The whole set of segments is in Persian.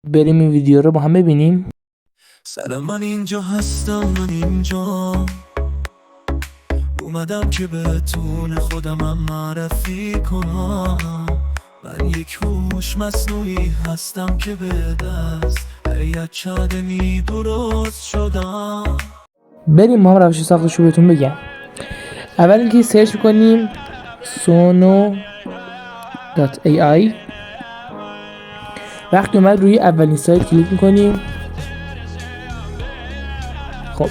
بریم این ویدیو رو با هم ببینیم. سلام، من اینجا هستم، من اینجا اومدم که بهتون خودمم معرفی کنم. من یک هوش مصنوعی هستم که به دست هیئت چدنی درست شدم. بریم ما هم روش ساختش رو بهتون بگم. اول اینکه سرچ میکنیم sono.ai. وقتی اومد روی اولین سایت کلیک میکنیم. خب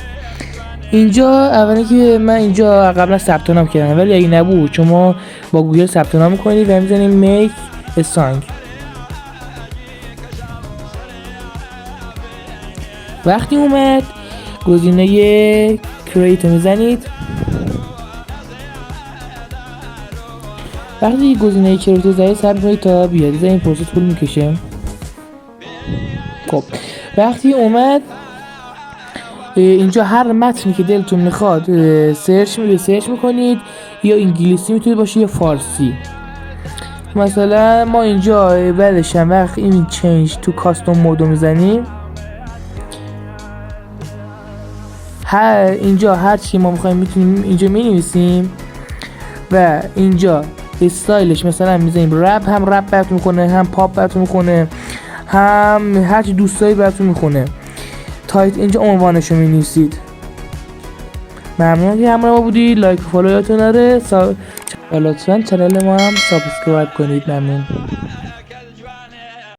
اینجا اولی که من اینجا قبلا ثبت نام کردم، ولی اگه نبود شما با گوگل ثبت نام میکنید و میزنید make a song. وقتی اومد گزینه create میزنید. وقتی گزینه create زدید صبر کنید تا بیاد، این پروسه طول میکشه. خب وقتی اومد اینجا هر متنی که دلتون میخواد سرچ میکنید، یا انگلیسی میتونه باشه یا فارسی. مثلا ما اینجا بعدش هم وقتی این change to custom mode میزنیم، اینجا هر چی ما میخوایم میتونیم اینجا مینویسیم و اینجا استایلش مثلا میزنیم رپ، هم رپ براتون میکنه، هم پاپ براتون میکنه، هم هر چی دوست دارید براتون میکنه. تایت اینجا عنوانشو مینویسید. ممنون که همراه ما بودید. لایک و فالو یادتون نره. لطفا چنل ما هم سابسکرایب کنید. ممنون.